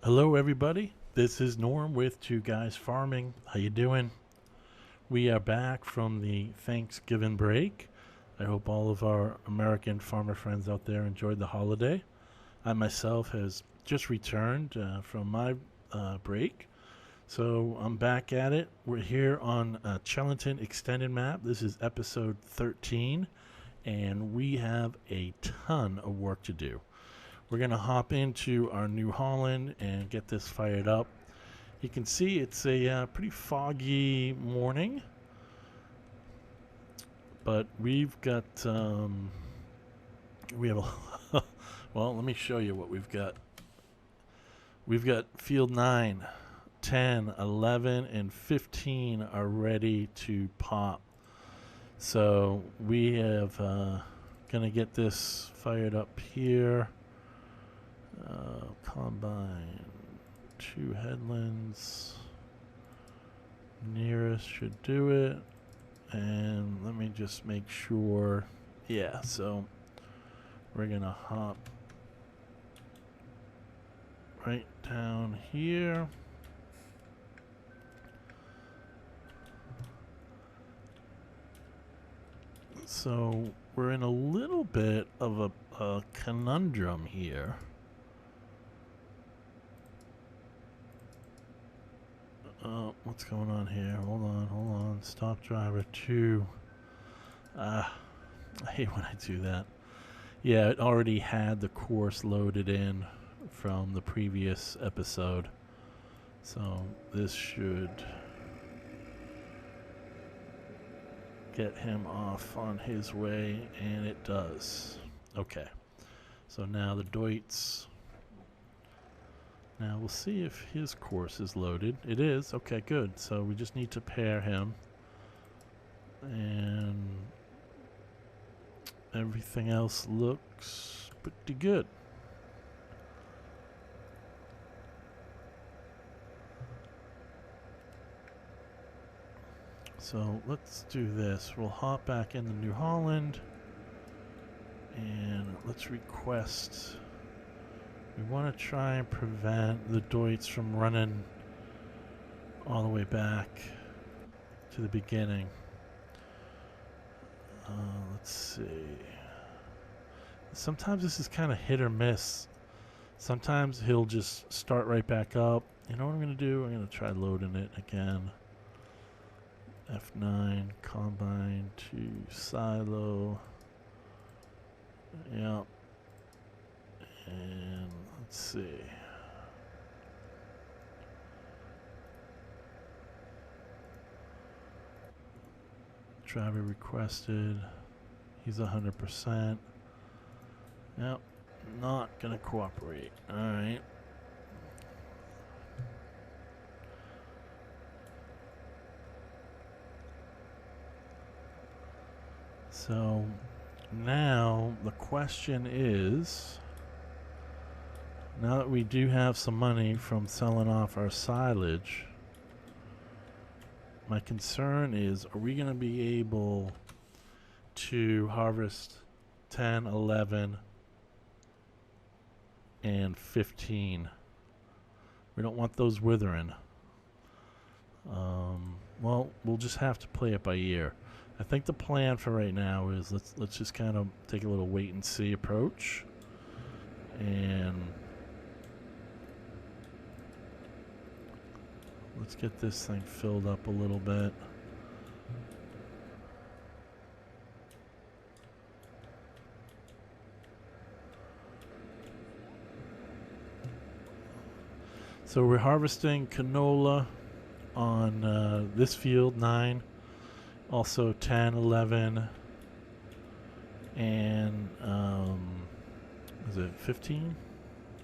Hello everybody, this is Norm with Two Guys Farming. How you doing? We are back from the Thanksgiving break. I hope all of our American farmer friends out there enjoyed the holiday. I myself has just returned from my break, so I'm back at it. We're here on Chellington Extended Map. This is episode 13, and we have a ton of work to do. We're going to hop into our New Holland and get this fired up. You can see it's a pretty foggy morning, but we've got, we have a, well, let me show you what we've got. We've got field 9, 10, 11, and 15 are ready to pop. So we have going to get this fired up here. Combine 2 headlands nearest should do it, and let me just make sure. Yeah, so we're gonna hop right down here. So we're in a little bit of a conundrum here. What's going on here? Hold on. Stop driver 2. I hate when I do that. Yeah, it already had the course loaded in from the previous episode. So this should get him off on his way, and it does. Okay. So now the Deutz. Now we'll see if his course is loaded. It is. Okay, good. So we just need to pair him. And everything else looks pretty good. So let's do this. We'll hop back into New Holland. And let's request. We want to try and prevent the Deutz from running all the way back to the beginning. Let's see. Sometimes this is kind of hit or miss. Sometimes he'll just start right back up. You know what I'm going to do? I'm going to try loading it again. F9, combine to silo. Yeah. And let's see. Driver requested. He's 100%. Yep. Not gonna cooperate. Alright. So now the question is, now that we do have some money from selling off our silage, my concern is, are we going to be able to harvest 10, 11, and 15? We don't want those withering. Well, we'll just have to play it by ear. I think the plan for right now is let's just kind of take a little wait and see approach, and let's get this thing filled up a little bit. So we're harvesting canola on this field 9, also 10, 11, and is it 15?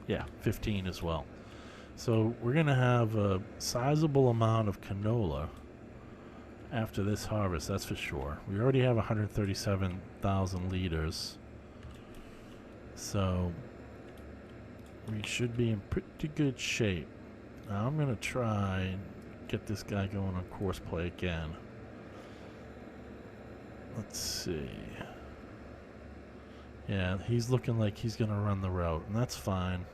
Yeah, 15 as well. So we're going to have a sizable amount of canola after this harvest, that's for sure. We already have 137,000 liters. So we should be in pretty good shape. Now I'm going to try and get this guy going on course play again. Let's see. Yeah, he's looking like he's going to run the route, and that's fine.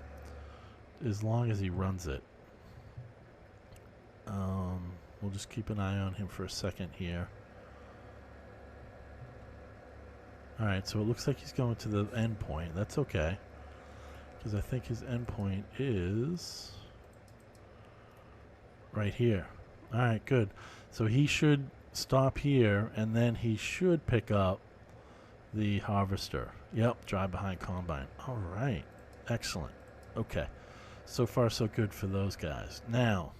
as long as he runs it. We'll just keep an eye on him for a second here. Alright, so it looks like he's going to the end point. That's okay, because I think his end point is right here. Alright, good. So he should stop here, and then he should pick up the harvester. Yep, drive behind combine. Alright, excellent. Okay, so far so good for those guys. Now,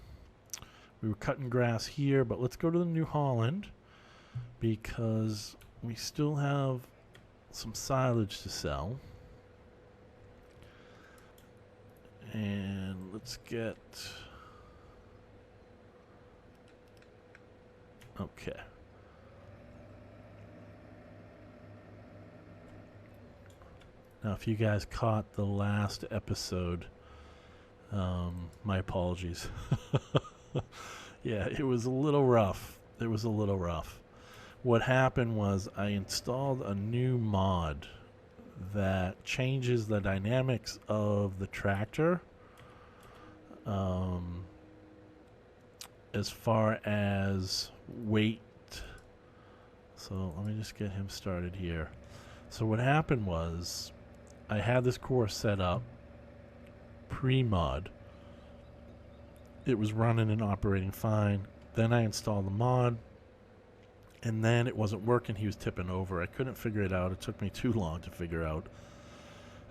we were cutting grass here, but let's go to the New Holland, because we still have some silage to sell. And let's get... Okay. Now, if you guys caught the last episode, my apologies. Yeah, it was a little rough. It was a little rough. What happened was I installed a new mod that changes the dynamics of the tractor as far as weight. So let me just get him started here. So what happened was I had this course set up pre-mod. It was running and operating fine. Then I installed the mod, and then it wasn't working. He was tipping over. I couldn't figure it out. It took me too long to figure out.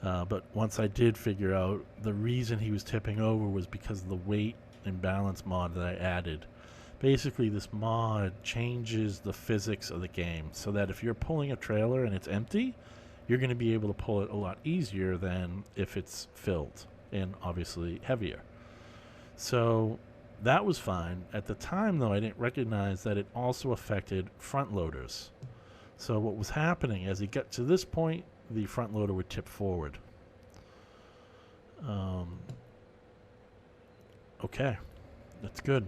But once I did figure out, the reason he was tipping over was because of the weight and balance mod that I added. Basically, this mod changes the physics of the game so that if you're pulling a trailer and it's empty, you're going to be able to pull it a lot easier than if it's filled and obviously heavier. So that was fine. At the time, though, I didn't recognize that it also affected front loaders. So what was happening, as he got to this point, the front loader would tip forward. Okay, that's good.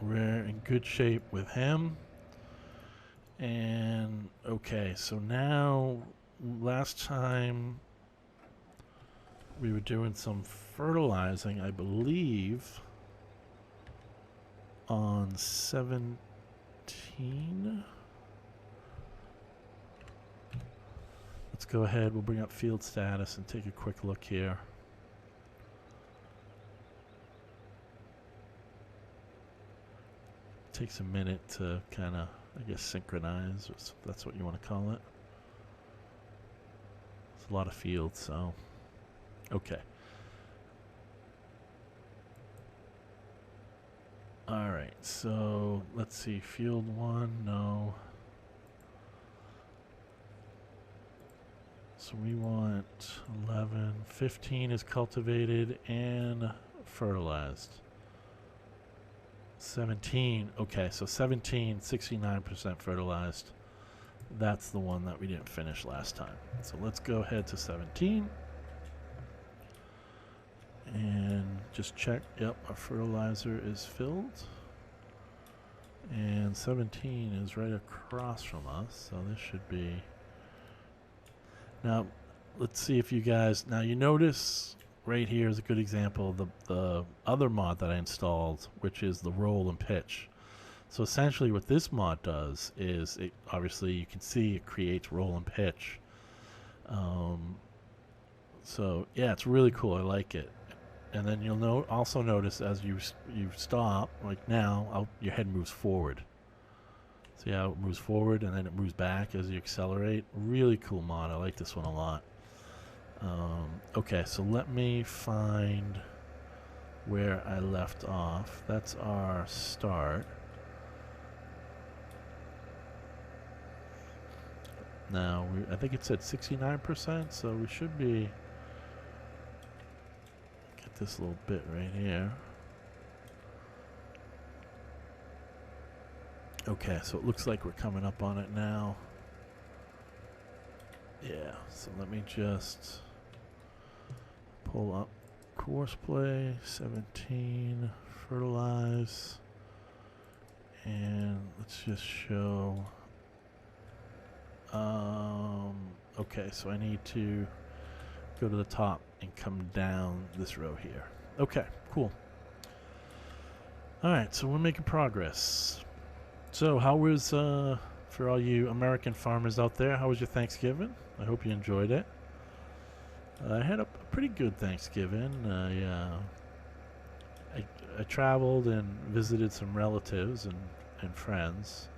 We're in good shape with him. And okay, so now last time we were doing some fertilizing, I believe, on 17. Let's go ahead, we'll bring up field status and take a quick look here. Takes a minute to kind of, I guess, synchronize, if that's what you want to call it. It's a lot of fields, so okay. Alright, so let's see, field 1, no. So we want 11, 15 is cultivated and fertilized. 17, okay, so 17, 69% fertilized. That's the one that we didn't finish last time. So let's go ahead to 17. And just check, yep, our fertilizer is filled. And 17 is right across from us, so this should be... Now, let's see if you guys... Now, you notice right here is a good example of the other mod that I installed, which is the roll and pitch. So essentially what this mod does is, it, obviously you can see it creates roll and pitch. So yeah, it's really cool. I like it. And then you'll also notice as you stop, like now, your head moves forward. See how it moves forward and then it moves back as you accelerate? Really cool mod. I like this one a lot. Okay, so let me find where I left off. That's our start. Now, I think it said 69%, so we should be... Get this little bit right here. Okay, so it looks like we're coming up on it now. Yeah, so let me just pull up course play, 17, fertilize, and let's just show... okay, so I need to go to the top and come down this row here. Okay, cool. All right, so we're making progress. So how was, for all you American farmers out there, how was your Thanksgiving? I hope you enjoyed it. I had a pretty good Thanksgiving. I traveled and visited some relatives and friends.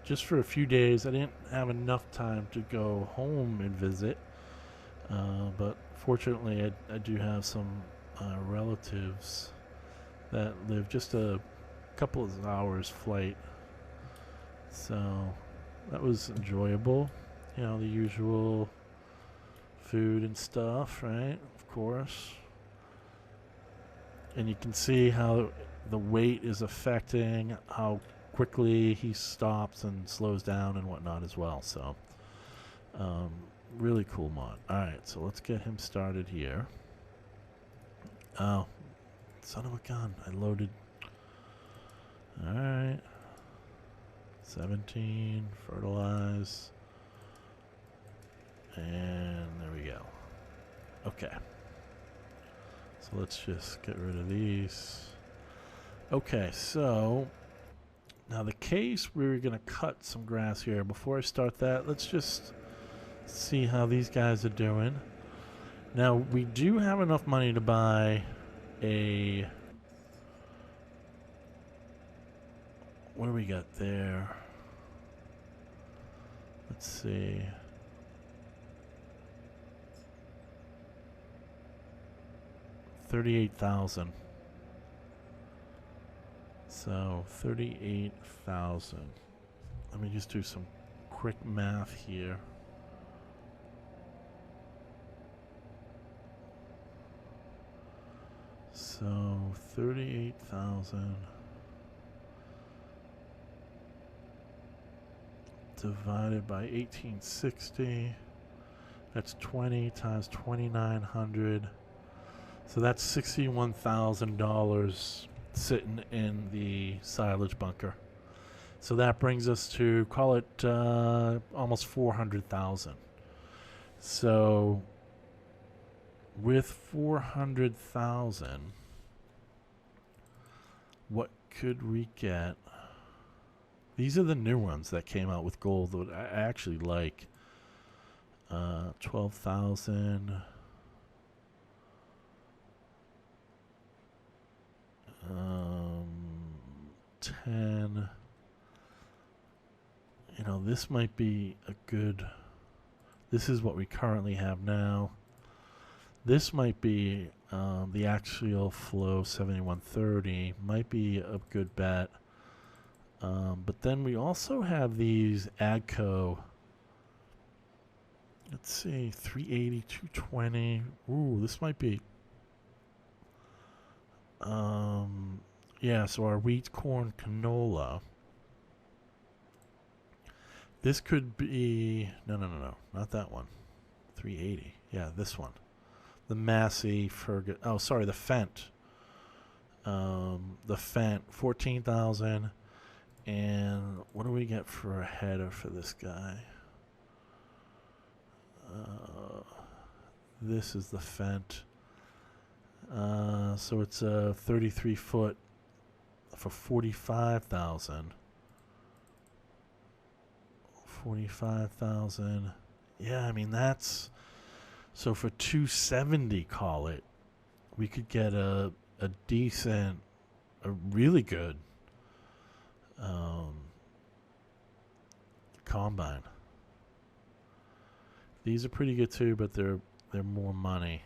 Just for a few days. I didn't have enough time to go home and visit. But fortunately, I do have some relatives that live just a couple of hours flight. So that was enjoyable. You know, the usual food and stuff, right? Of course. And you can see how the weight is affecting how quickly he stops and slows down and whatnot as well. So really cool mod. Alright, so let's get him started here. Oh, son of a gun. I loaded. Alright. 17, fertilize. And there we go. Okay. So let's just get rid of these. Okay, so now the case, we're going to cut some grass here. Before I start that, let's just see how these guys are doing. Now, we do have enough money to buy a... What do we got there? Let's see. $38,000. So 38,000. Let me just do some quick math here. So 38,000 divided by 1860. That's 20 times 2,900. So that's $61,000 sitting in the silage bunker. So that brings us to, call it almost 400,000. So with 400,000, what could we get? These are the new ones that came out with gold that I actually like. 12,000. 10. You know, this might be a good... This is what we currently have now. This might be the axial flow 7130. Might be a good bet. But then we also have these AGCO. Let's see, 380, 220. Ooh, this might be... yeah, so our wheat, corn, canola. This could be... No, not that one. 380. Yeah, this one. The Massey, Fergus... Oh, sorry, the Fent. The Fent, 14,000. And what do we get for a header for this guy? This is the Fent. So it's a 33 foot for 45,000. 45,000. Yeah, I mean that's... So for 270, call it, we could get a decent, a really good combine. These are pretty good too, but they're more money.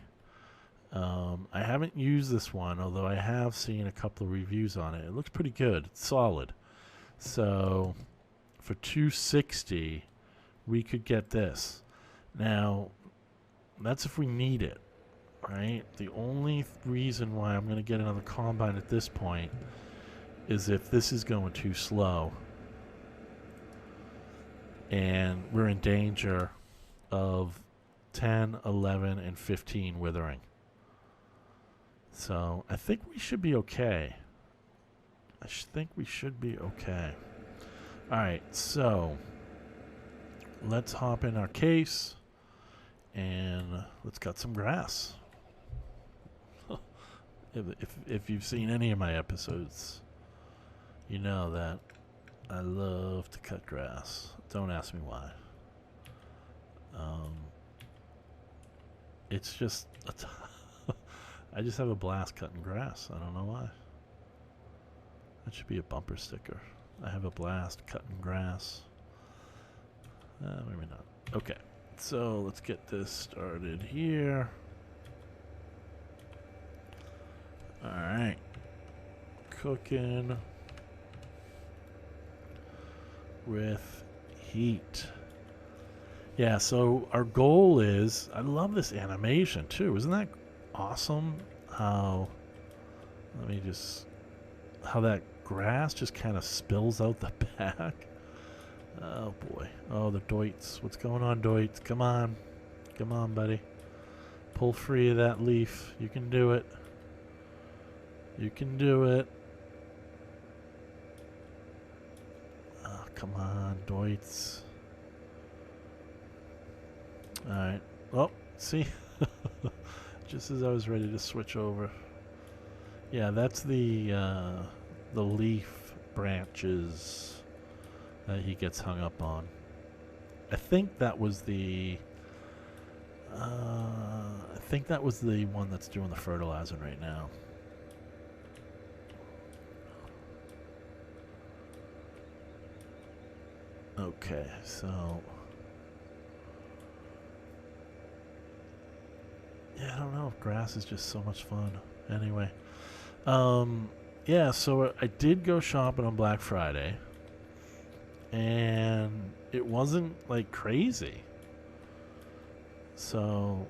I haven't used this one, although I have seen a couple of reviews on it. It looks pretty good. It's solid. So for 260, we could get this. Now, that's if we need it, right? The only reason why I'm going to get another combine at this point is if this is going too slow and we're in danger of 10, 11, and 15 withering. So I think we should be okay. I think we should be okay. All right, so let's hop in our case and let's cut some grass. If you've seen any of my episodes, you know that I love to cut grass. Don't ask me why. It's just I just have a blast cutting grass. I don't know why. That should be a bumper sticker. I have a blast cutting grass. Maybe not. Okay, so let's get this started here. Alright. Cooking with heat. Yeah, so our goal is, I love this animation too. Isn't that awesome? How that grass just kind of spills out the back. Oh boy. Oh, the doits. What's going on, doits? Come on. Come on, buddy. Pull free of that leaf. You can do it. You can do it. Oh, come on, doits. Alright. Oh, see? Just as I was ready to switch over. Yeah, that's the leaf branches that he gets hung up on. I think that was the one that's doing the fertilizing right now. Okay, so yeah, I don't know. Grass is just so much fun. Anyway, yeah, so I did go shopping on Black Friday, and it wasn't like crazy. So,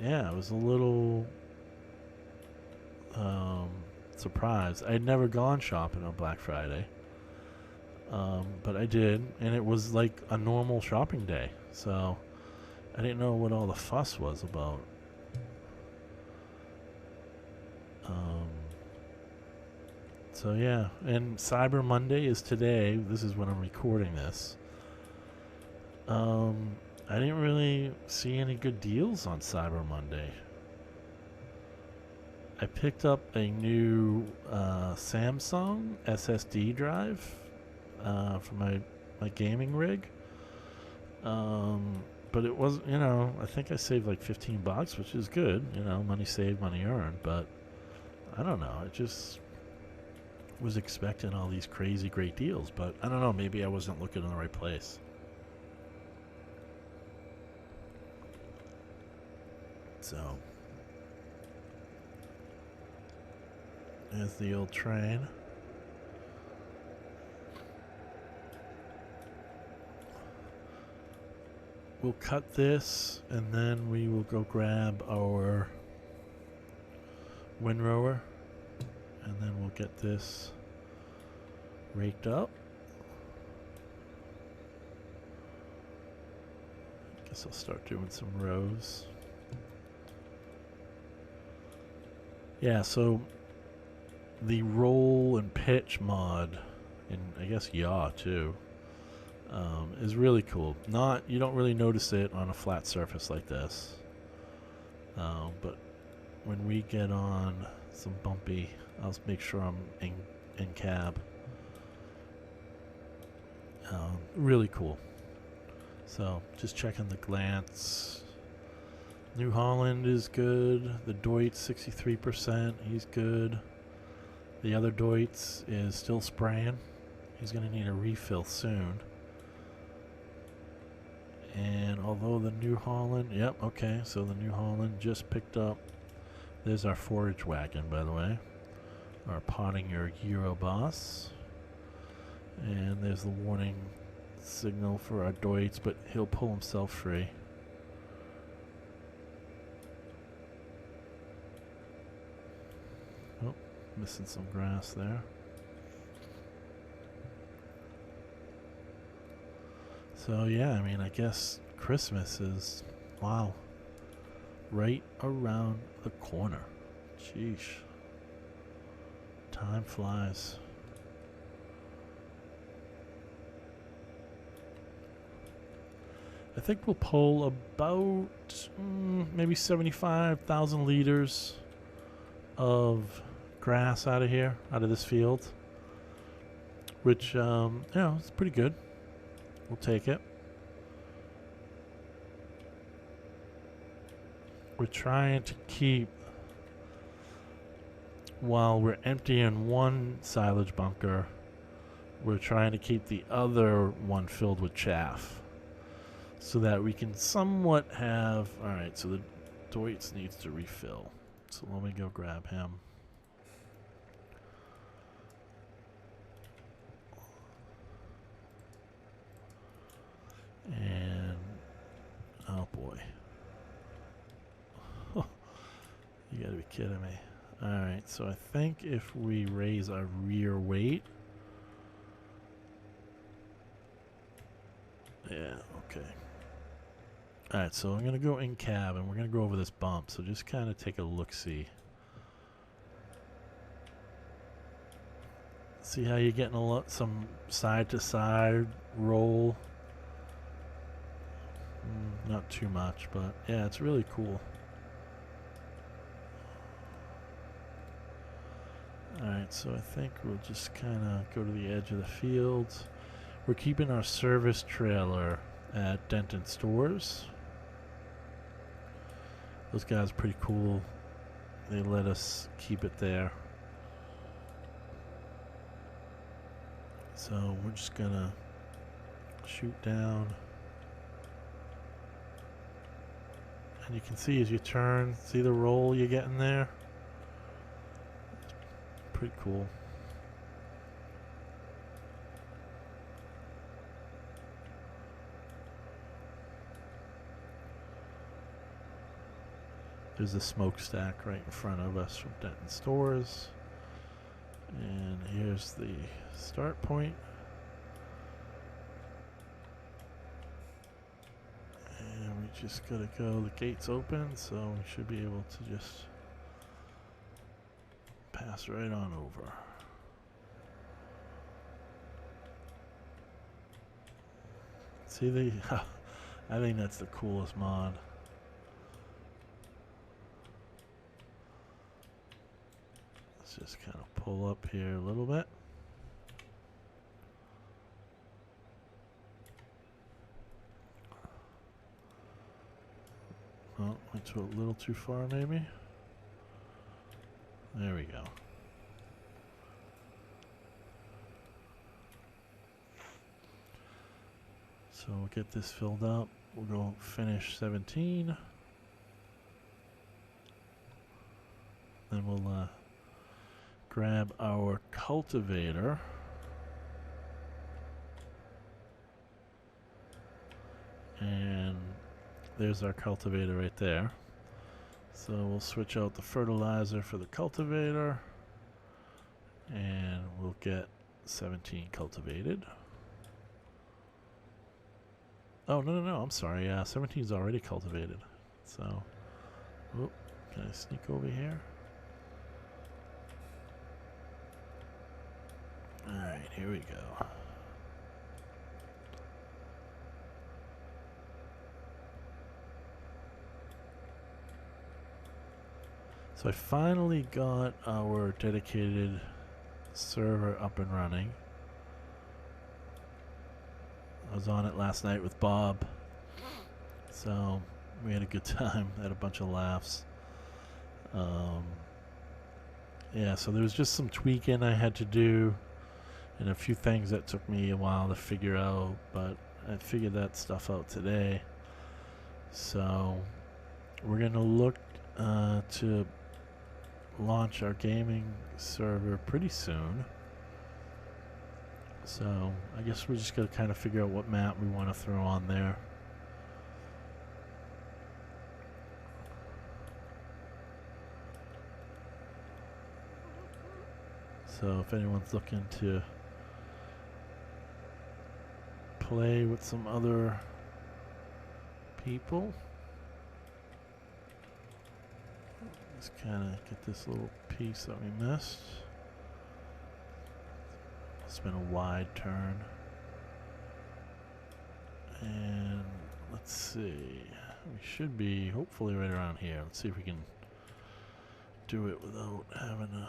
yeah, I was a little surprised. I'd never gone shopping on Black Friday, but I did, and it was like a normal shopping day. So, I didn't know what all the fuss was about. So yeah, and Cyber Monday is today. This is when I'm recording this. I didn't really see any good deals on Cyber Monday. I picked up a new Samsung SSD drive for my gaming rig. But it was, I think I saved like $15, which is good. Money saved, money earned. But I don't know. I just was expecting all these crazy great deals, but I don't know. Maybe I wasn't looking in the right place. So, there's the old train. We'll cut this, and then we will go grab our windrower, and then we'll get this raked up. Guess I'll start doing some rows. Yeah, so the roll and pitch mod, and I guess yaw too, is really cool. You don't really notice it on a flat surface like this, but when we get on some bumpy, I'll make sure I'm in cab. Really cool. So just checking the glance. New Holland is good. The Deutz 63%. He's good. The other Deutz is still spraying. He's going to need a refill soon. And although the New Holland, yep, okay, so the New Holland just picked up. There's our forage wagon, by the way. Our potting your Euroboss. And there's the warning signal for our Deutz, but he'll pull himself free. Oh, missing some grass there. So yeah, I mean, I guess Christmas is, wow, right around the corner. Sheesh. Time flies. I think we'll pull about maybe 75,000 liters of grass out of here, out of this field, which, it's pretty good. We'll take it. We're trying to keep, while we're emptying one silage bunker, we're trying to keep the other one filled with chaff so that we can somewhat have, alright, so the Deutz needs to refill. So let me go grab him. And, oh boy. You gotta be kidding me. Alright, so I think if we raise our rear weight. Yeah, okay. Alright, so I'm gonna go in cab and we're gonna go over this bump. So just kind of take a look-see. See how you're getting some side-to-side roll. Not too much, but yeah, it's really cool. Alright, so I think we'll just kind of go to the edge of the fields. We're keeping our service trailer at Denton Stores. Those guys are pretty cool. They let us keep it there. So we're just gonna shoot down. And you can see as you turn, see the roll you're getting there? Pretty cool. There's a smokestack right in front of us from Denton Stores. And here's the start point. And we just gotta go, the gate's open, so we should be able to just pass right on over. See the, I think that's the coolest mod. Let's just kind of pull up here a little bit. Oh, went to a little too far maybe. There we go. So we'll get this filled up. We'll go finish 17. Then we'll grab our cultivator. And there's our cultivator right there. So we'll switch out the fertilizer for the cultivator. And we'll get 17 cultivated. Oh, no, I'm sorry. 17 is already cultivated. So, oh, can I sneak over here? Alright, here we go. So I finally got our dedicated server up and running. I was on it last night with Bob, so we had a good time, had a bunch of laughs. Yeah, so there was just some tweaking I had to do and a few things that took me a while to figure out, but I figured that stuff out today. So we're going to look to launch our gaming server pretty soon. So I guess we're just going to kind of figure out what map we want to throw on there. So if anyone's looking to play with some other people, let's kind of get this little piece that we missed. It's been a wide turn. And let's see. We should be hopefully right around here. Let's see if we can do it without having to.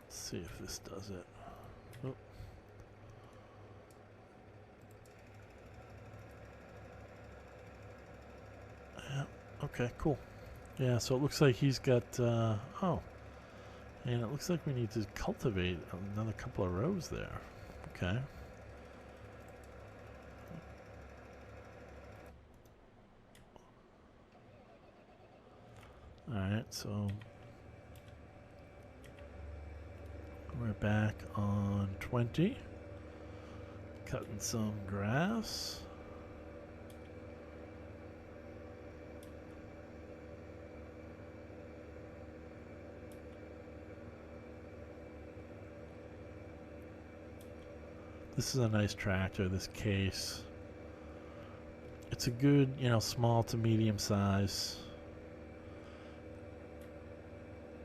Let's see if this does it. Oh. Yeah, okay, cool. Yeah, so it looks like he's got, oh. And it looks like we need to cultivate another couple of rows there. Okay. Alright, so we're back on 20. Cutting some grass. This is a nice tractor, this case. It's a good, small to medium size.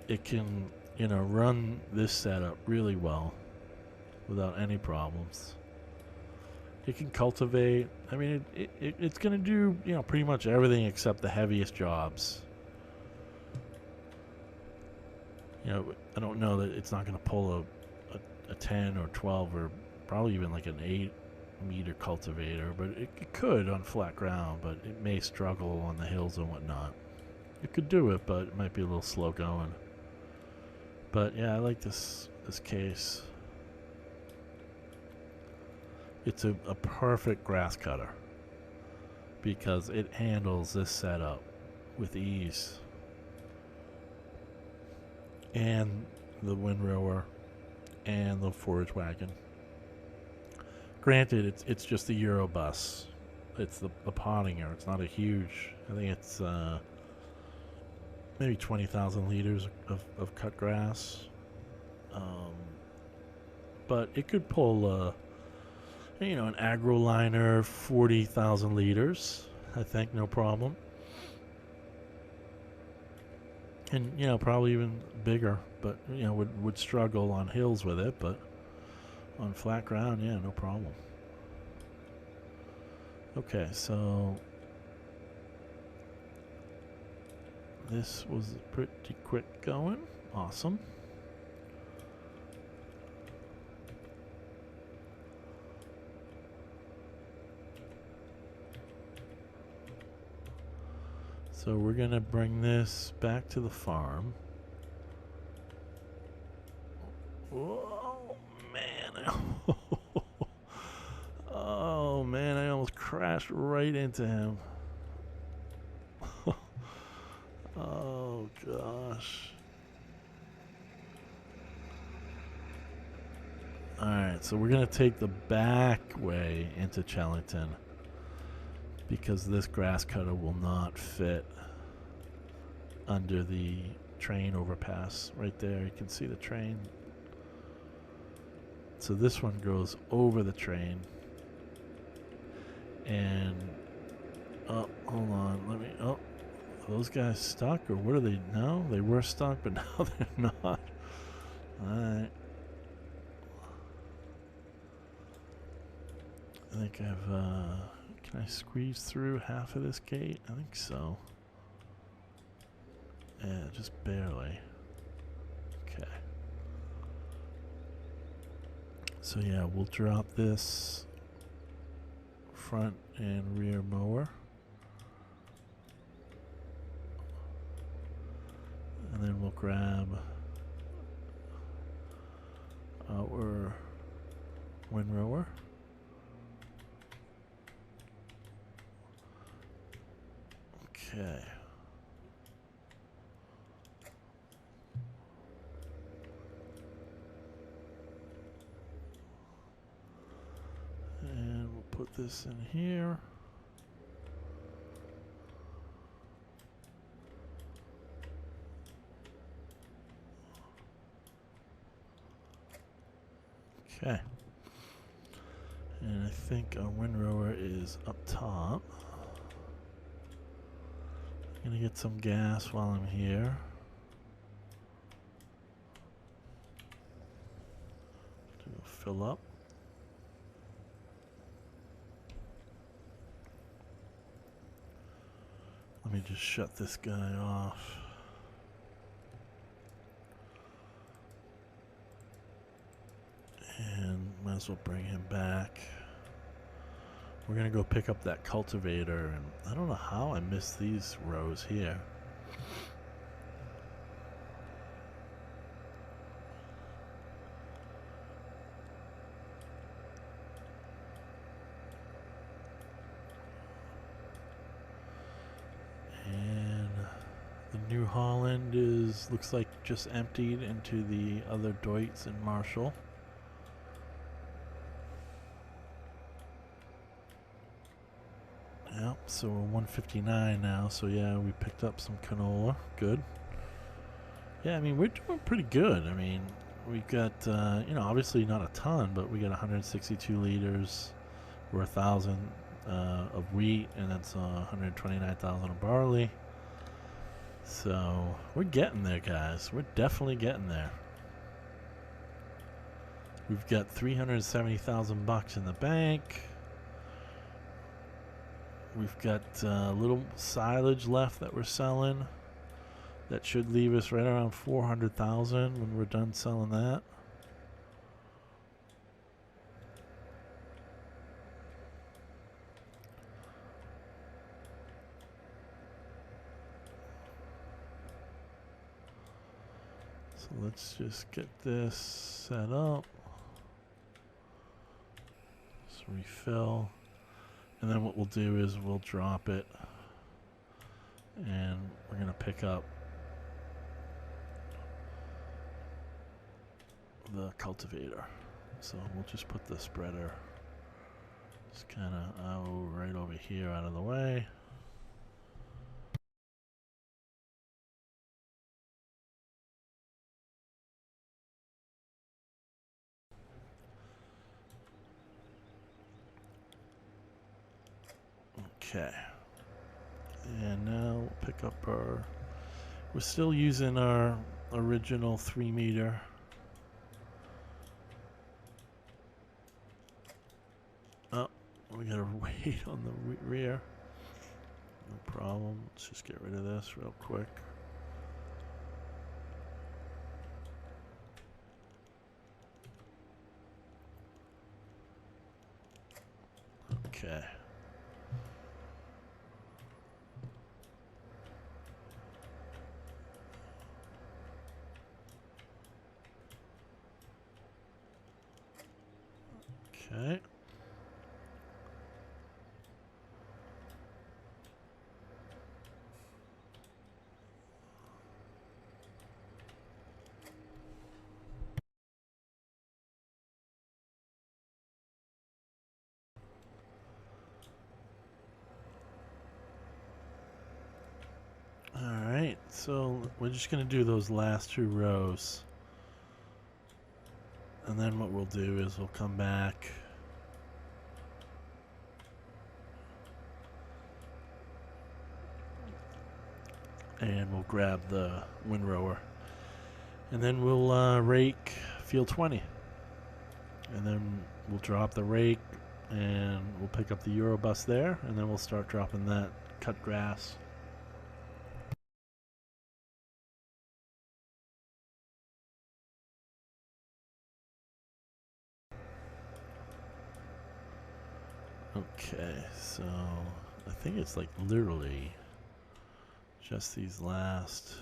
It can, run this setup really well without any problems. It can cultivate. I mean, it's going to do, pretty much everything except the heaviest jobs. I don't know that it's not going to pull a 10 or 12 or probably even like an 8-meter cultivator, but it could on flat ground, but it may struggle on the hills and whatnot. It could do it, but it might be a little slow going. But yeah, I like this case. It's a perfect grass cutter because it handles this setup with ease. And the windrower and the forage wagon. Granted, it's just the Eurobus. It's the Pottinger. It's not a huge. I think it's maybe 20,000 liters of cut grass. But it could pull an AgroLiner 40,000 liters. I think no problem. And probably even bigger, but would struggle on hills with it, but on flat ground, yeah, no problem. Okay, so this was pretty quick going. Awesome. So we're gonna bring this back to the farm. Whoa, man. Oh, man, I almost crashed right into him. Oh, gosh. Alright, so we're going to take the back way into Chellington because this grass cutter will not fit under the train overpass. Right there, you can see the train. So this one goes over the train. And oh, hold on, are those guys stuck or what are they? No, they were stuck, but now they're not. Alright. I think I've can I squeeze through half of this gate? I think so. Yeah, just barely. Okay. So yeah, we'll drop this front and rear mower. And then we'll grab our windrower. Okay. And we'll put this in here. Okay. And I think our windrower is up top. I'm gonna get some gas while I'm here. To fill up. me just shut this guy off. And might as well bring him back. We're gonna go pick up that cultivator, and I don't know how I missed these rows here. And the New Holland looks like just emptied into the other Deutz and Marshall. Yep, so we're 159 now, so yeah, we picked up some canola. Good. Yeah, I mean, we're doing pretty good. I mean, we've got, obviously not a ton, but we got 162 liters or 1,000 of wheat, and that's 129,000 of barley. So we're getting there, guys. We're definitely getting there. We've got 370,000 bucks in the bank. We've got a little silage left that we're selling. That should leave us right around 400,000 when we're done selling that. So let's just get this set up. Let's refill. And then what we'll do is we'll drop it, and we're going to pick up the cultivator. So we'll just put the spreader just kind of right over here out of the way. Okay. And now we'll pick up we're still using our original 3 meter. Oh, we gotta wait on the rear. No problem. Let's just get rid of this real quick. Okay. Okay. Alright, so we're just going to do those last 2 rows. And then what we'll do is we'll come back. And we'll grab the windrower. And then we'll rake field 20. And then we'll drop the rake, and we'll pick up the Eurobus there, and then we'll start dropping that cut grass. Okay, so I think it's like literally just these last.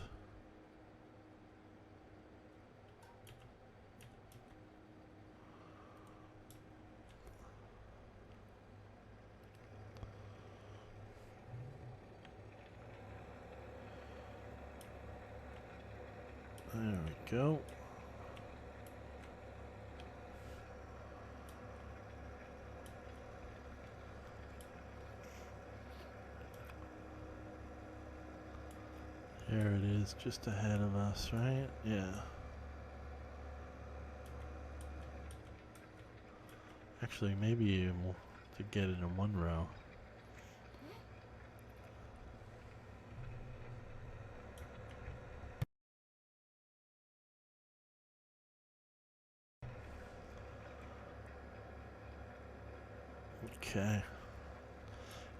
There we go. There it is, just ahead of us, right? Yeah. Actually, maybe we'll to get it in one row. Okay.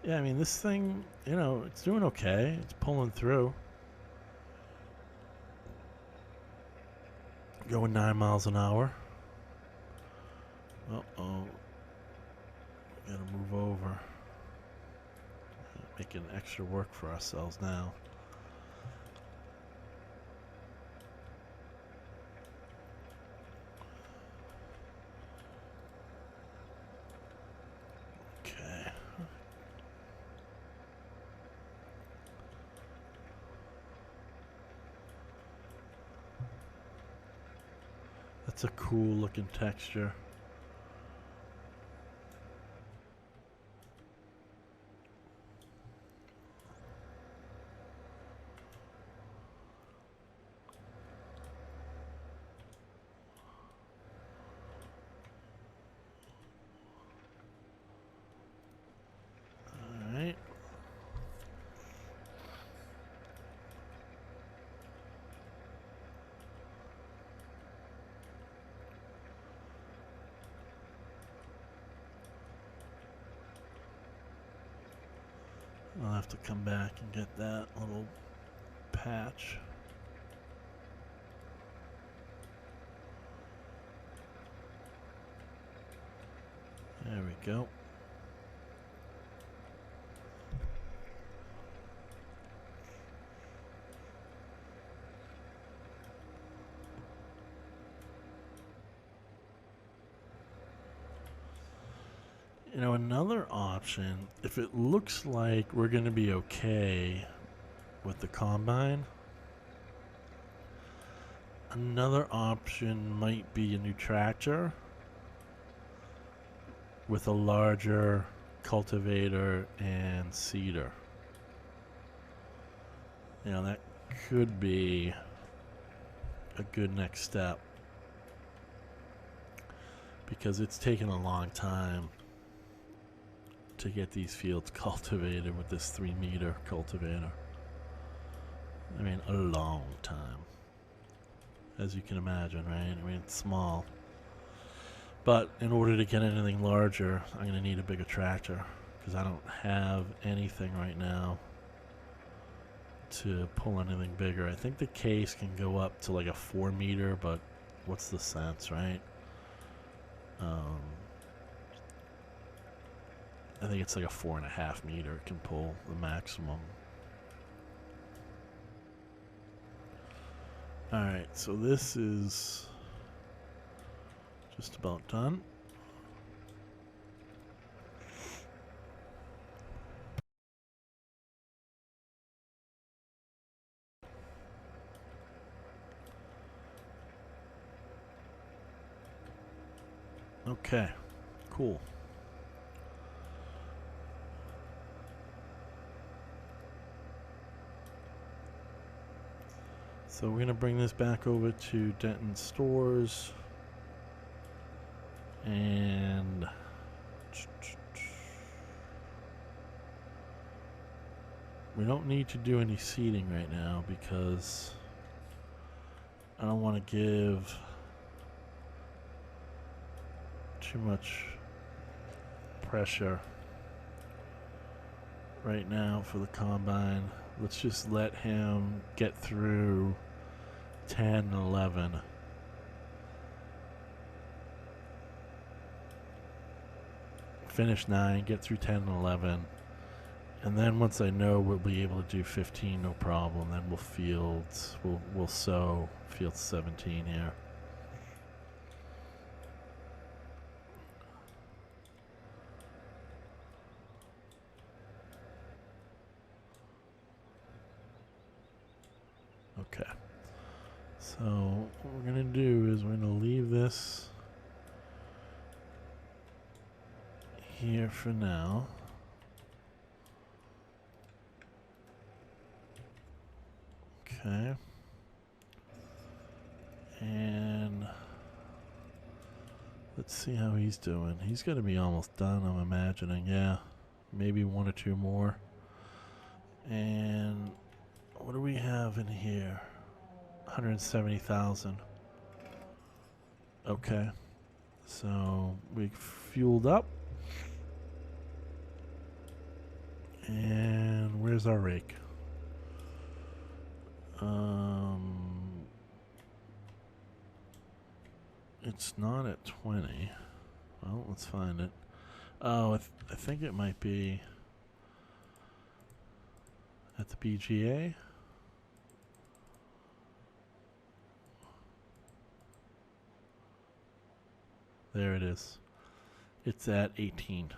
Yeah, I mean, this thing, you know, it's doing okay. It's pulling through. Going 9 miles an hour. Uh-oh. Gotta move over. Making extra work for ourselves now. Okay. That's a cool looking texture. Alright. I'll have to come back and get that little patch. There we go. You know, another option, if it looks like we're going to be okay with the combine, another option might be a new tractor with a larger cultivator and seeder. You know, that could be a good next step, because it's taken a long time to get these fields cultivated with this 3-meter cultivator. I mean, a long time, as you can imagine, right? I mean, it's small, but in order to get anything larger, I'm going to need a bigger tractor, because I don't have anything right now to pull anything bigger. I think the case can go up to like a 4-meter, but what's the sense, right? I think it's like a 4.5-meter can pull the maximum. Alright, so this is just about done. Okay, cool. So we're going to bring this back over to Denton Stores, and we don't need to do any seeding right now because I don't want to give too much pressure right now for the combine. Let's just let him get through 10 and 11. Finish 9, get through 10 and 11. And then once I know we'll be able to do 15, no problem. Then we'll sow field 17 here. Okay. So what we're gonna do is we're gonna leave this here for now. Okay. And let's see how he's doing. He's gonna be almost done, I'm imagining. Yeah, maybe 1 or 2 more. And what do we have in here? 170,000. Okay. So we fueled up. where's our rake? It's not at 20. Well, let's find it. Oh, I think it might be at the BGA. There it is. It's at 18.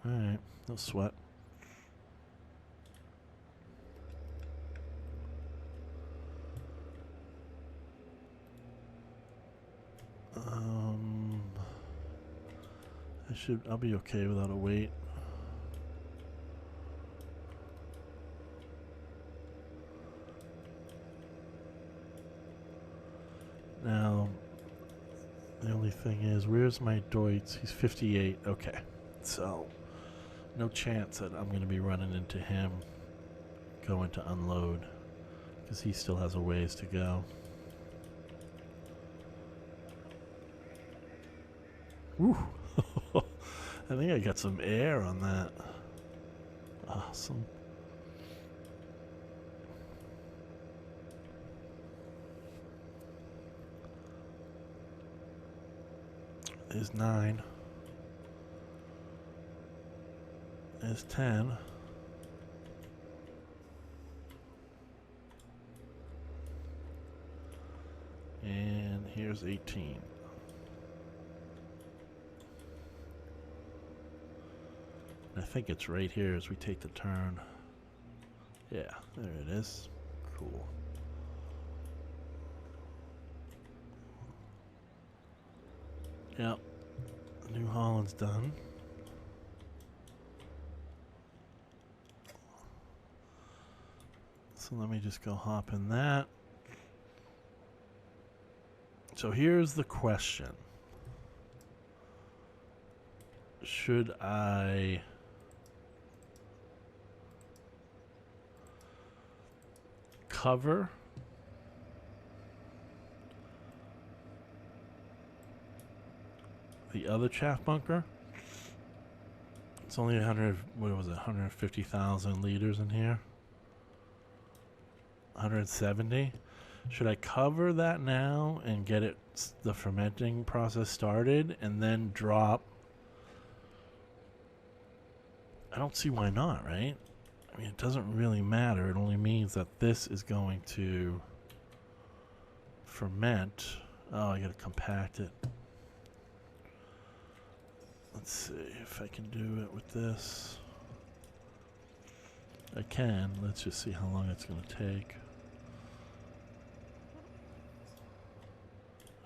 Alright, no sweat. I'll be okay without a weight. Now, the only thing is, where's my Deutz? He's 58. Okay, so no chance that I'm going to be running into him going to unload, because he still has a ways to go. Woo! I think I got some air on that. Awesome. There's 9. There's 10. And here's 18. I think it's right here as we take the turn. Yeah, there it is. Cool. Yep. New Holland's done. So let me just go hop in that. So here's the question. Should I cover the other chaff bunker? It's only 100, what was it, 150,000 liters in here? 170? Should I cover that now and get it, the fermenting process started, and then drop? I don't see why not, right? I mean, it doesn't really matter. It only means that this is going to ferment. Oh, I gotta compact it. Let's see if I can do it with this. I can. Let's just see how long it's gonna take.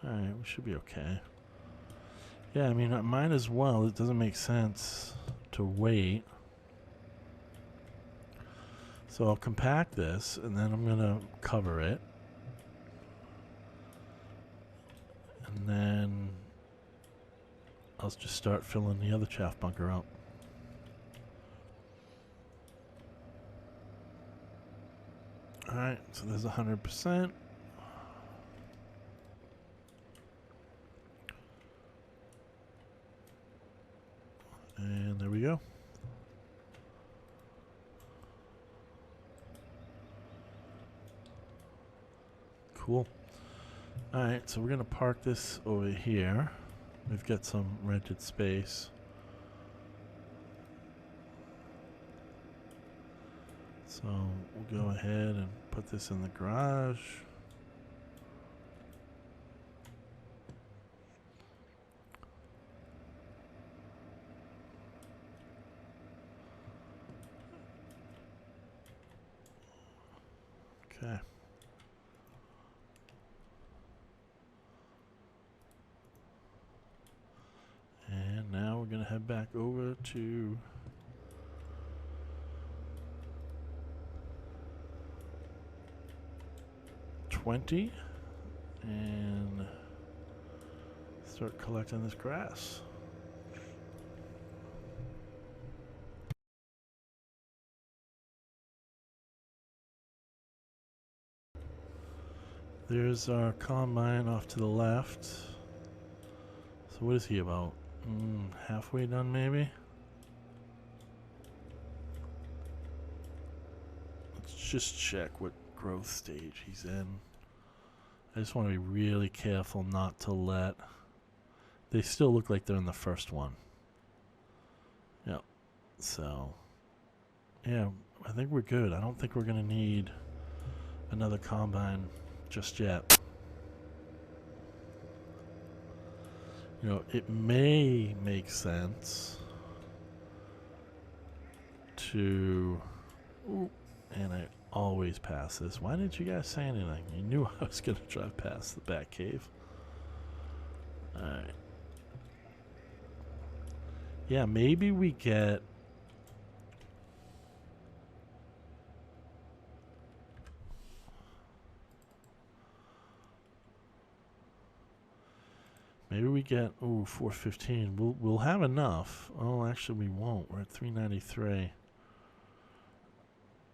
Alright, we should be okay. Yeah, I mean, might as well. It doesn't make sense to wait. So I'll compact this, and then I'm going to cover it. And then I'll just start filling the other chaff bunker up. Alright, so there's 100%. And there we go. Cool. Alright, so we're going to park this over here. We've got some rented space. So we'll go ahead and put this in the garage. Okay. And now we're going to head back over to '20 and start collecting this grass. There's our combine off to the left. So what is he about? Halfway done maybe? Let's just check what growth stage he's in. I just want to be really careful not to let... They still look like they're in the first one. Yep. So, yeah, I think we're good. I don't think we're going to need another combine just yet. You know, it may make sense to... Ooh, and I always pass this. Why didn't you guys say anything? You knew I was going to drive past the back cave. Alright. Yeah, maybe we get... Maybe we get... Ooh, 415. We'll have enough. Oh, actually we won't. We're at 393.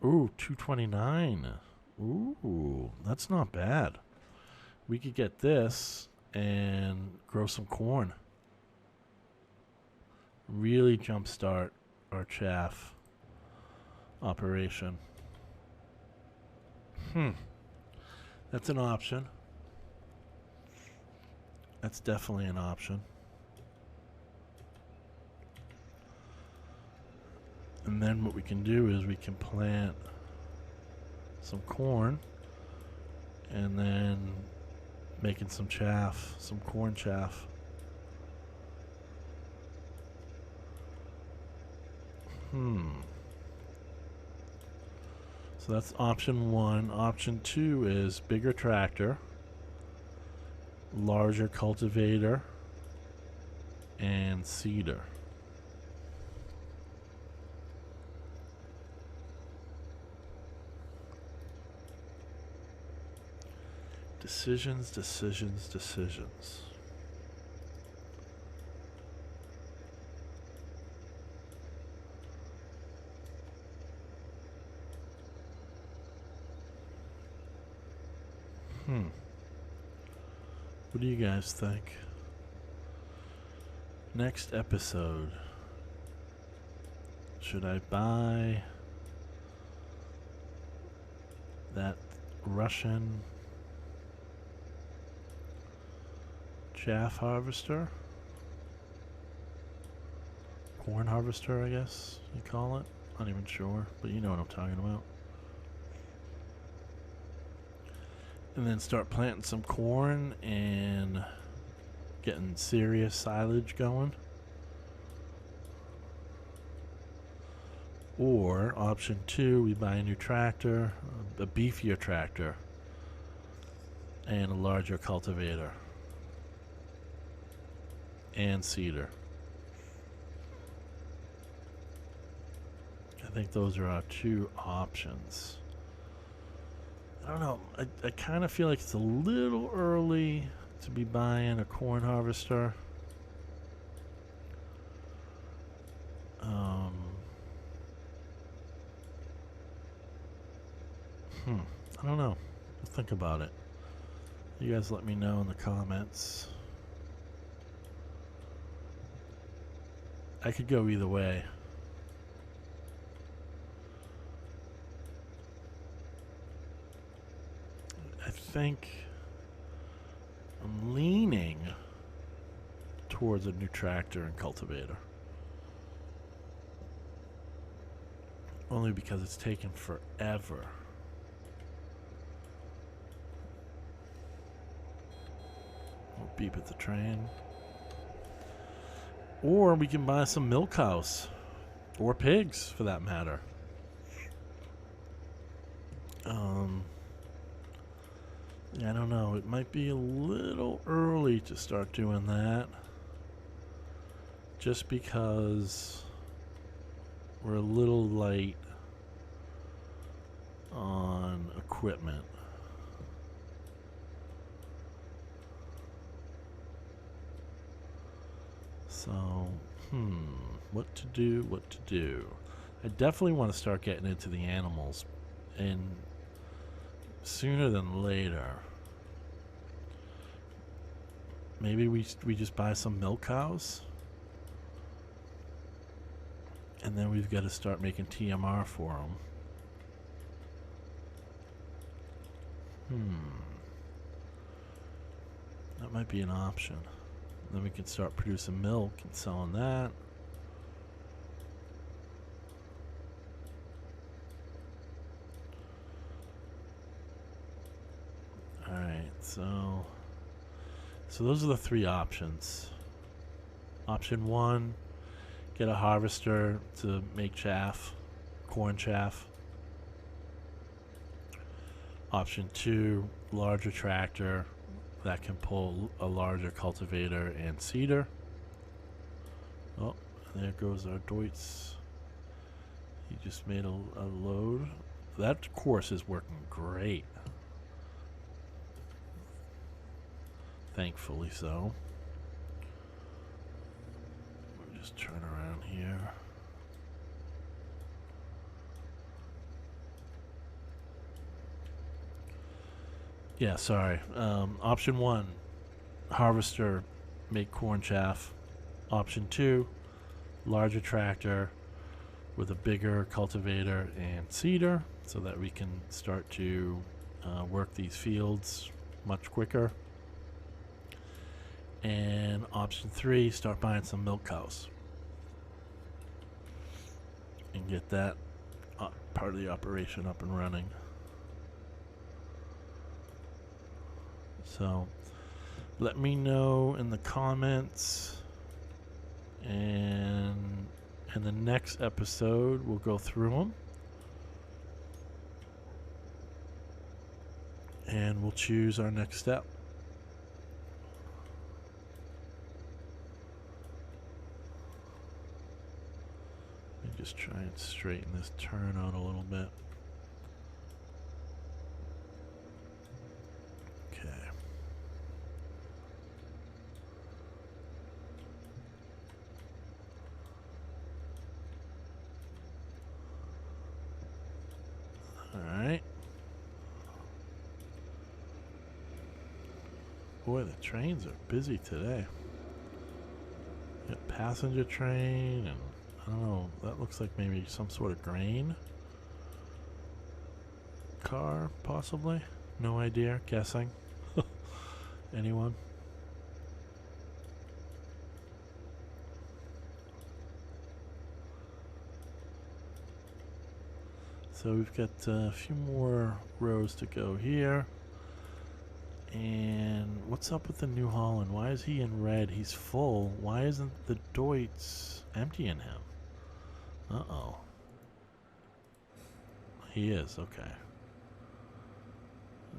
Ooh, 229. Ooh, that's not bad. We could get this and grow some corn. Really jumpstart our chaff operation. That's an option. That's definitely an option. And then what we can do is we can plant some corn and then making some chaff, some corn chaff. So that's option one. Option two is bigger tractor, larger cultivator, and seeder. Decisions, decisions, decisions. What do you guys think? Next episode. Should I buy that Russian chaff harvester? Corn harvester, I guess you call it. Not even sure, but you know what I'm talking about. And then start planting some corn and getting serious silage going. Or option two, we buy a new tractor, a beefier tractor, and a larger cultivator and seeder. I think those are our two options. I don't know. I kind of feel like it's a little early to be buying a corn harvester. I don't know. I'll think about it. You guys let me know in the comments. I could go either way. I think I'm leaning towards a new tractor and cultivator. Only because it's taken forever. We'll beep at the train. Or we can buy some milk cows. Or pigs, for that matter. I don't know. It might be a little early to start doing that. Just because we're a little light on equipment. So, what to do. I definitely want to start getting into the animals, and sooner than later. Maybe we just buy some milk cows, and then we've got to start making TMR for them. That might be an option. Then we can start producing milk and selling that. Alright, so those are the three options. Option one, get a harvester to make chaff, corn chaff. Option two, larger tractor that can pull a larger cultivator and seeder. Oh, there goes our Deutz. He just made a load. That course is working great. Thankfully so. We'll just turn around here. Yeah, sorry. Option one, harvester, make corn chaff. Option two, larger tractor with a bigger cultivator and seeder so that we can start to work these fields much quicker. And option three, start buying some milk cows and get that part of the operation up and running. So let me know in the comments, and in the next episode we'll go through them and we'll choose our next step. Let me just try and straighten this turn out a little bit. Okay. Alright. Boy, the trains are busy today. Got passenger train, and I don't know, that looks like maybe some sort of grain car, possibly. No idea, guessing. Anyone? So we've got a few more rows to go here. And what's up with the New Holland? Why is he in red? He's full. Why isn't the Deutz emptying him? Uh-oh. He is, okay.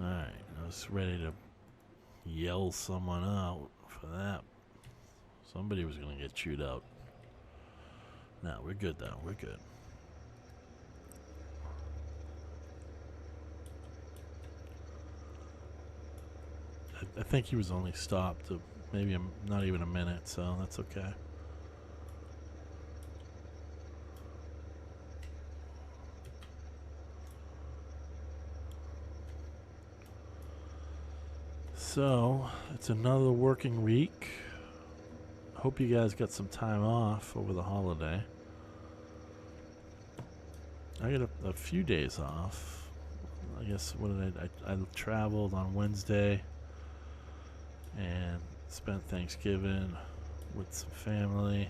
Alright, I was ready to yell someone out for that. Somebody was going to get chewed out. No, we're good though, we're good. I think he was only stopped to maybe not even a minute, so that's okay. So, it's another working week. Hope you guys got some time off over the holiday. I got a few days off. I guess, what did I traveled on Wednesday and spent Thanksgiving with some family,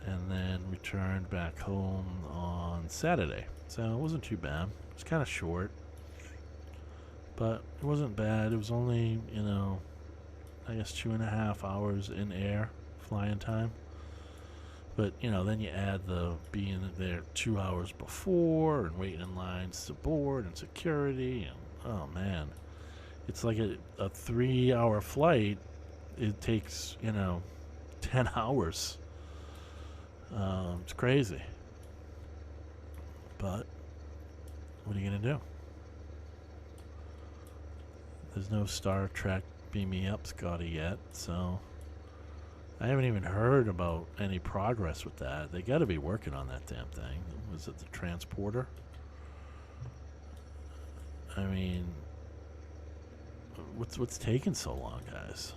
and then returned back home on Saturday. So it wasn't too bad. It was kind of short, but it wasn't bad. It was only, you know, I guess 2.5 hours in air flying time. But, you know, then you add the being there 2 hours before and waiting in lines to board and security, and oh man, it's like a 3-hour flight. It takes, you know, 10 hours. It's crazy. But what are you going to do? There's no Star Trek Beam Me Up Scotty yet, so I haven't even heard about any progress with that. They got to be working on that damn thing. Was it the transporter? I mean, what's taking so long, guys?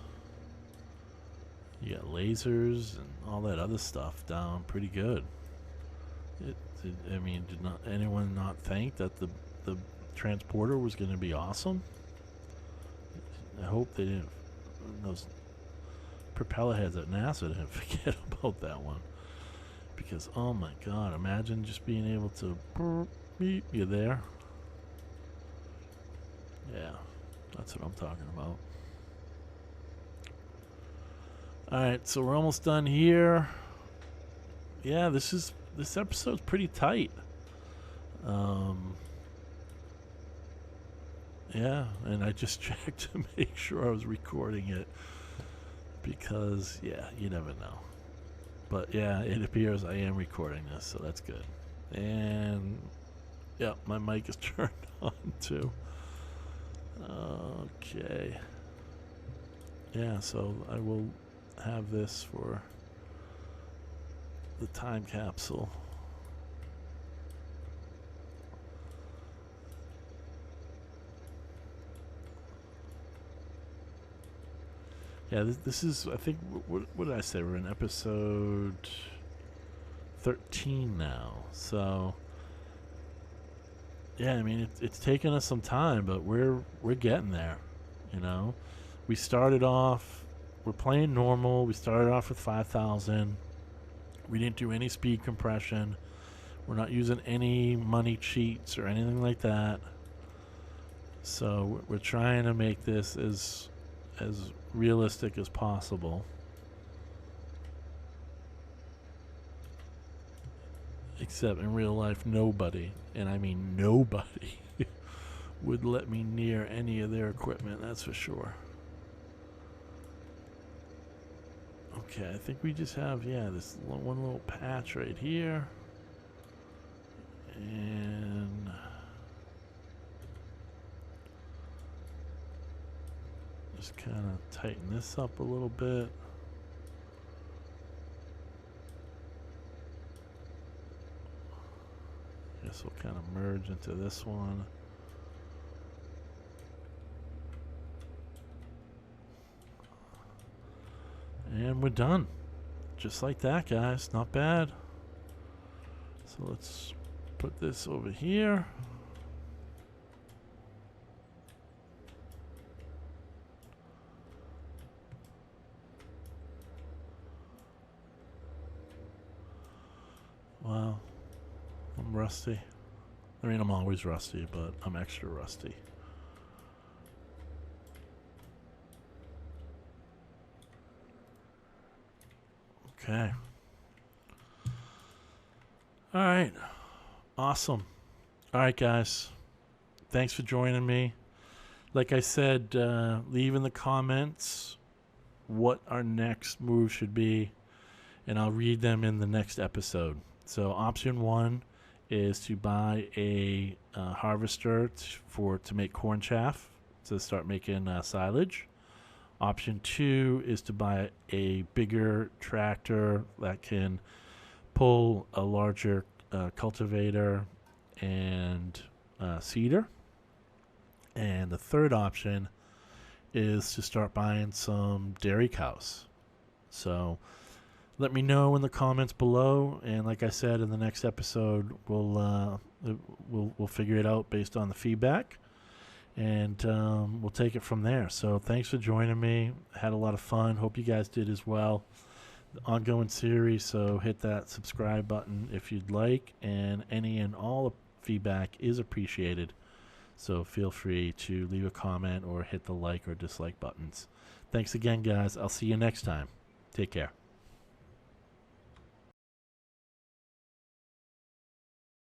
You got lasers and all that other stuff down pretty good. I mean, did not anyone not think that the transporter was going to be awesome. I hope they didn't, those propeller heads at NASA didn't forget about that one. Because, oh my god, imagine just being able to beep, you're there. Yeah, that's what I'm talking about. Alright, so we're almost done here. Yeah, this episode's pretty tight. Yeah, and I just checked to make sure I was recording it. Because, yeah, you never know. But yeah, it appears I am recording this, so that's good. And yeah, my mic is turned on too. Okay. Yeah, so I will have this for the time capsule. Yeah, this is, I think, what did I say? We're in episode 13 now. So, yeah, I mean, it's taken us some time, but we're getting there, you know? We started off, we're playing normal. We started off with 5,000. We didn't do any speed compression. We're not using any money cheats or anything like that. So, we're trying to make this as realistic as possible. Except in real life, nobody, and I mean nobody, would let me near any of their equipment, that's for sure. Okay, I think we just have, yeah, this one little patch right here. And just kind of tighten this up a little bit. Guess we'll kind of merge into this one. And we're done. Just like that, guys. Not bad. So let's put this over here. Wow. I'm rusty. I mean, I'm always rusty, but I'm extra rusty. Okay. All right. Awesome. All right, guys. Thanks for joining me. Like I said, leave in the comments what our next move should be, and I'll read them in the next episode. So option 1 is to buy a harvester to make corn chaff to start making silage. Option 2 is to buy a bigger tractor that can pull a larger cultivator and seeder. And the third option is to start buying some dairy cows. So let me know in the comments below, and like I said, in the next episode, we'll figure it out based on the feedback, and we'll take it from there. So thanks for joining me. Had a lot of fun. Hope you guys did as well. The ongoing series, so hit that subscribe button if you'd like, and any and all feedback is appreciated. So feel free to leave a comment or hit the like or dislike buttons. Thanks again, guys. I'll see you next time. Take care.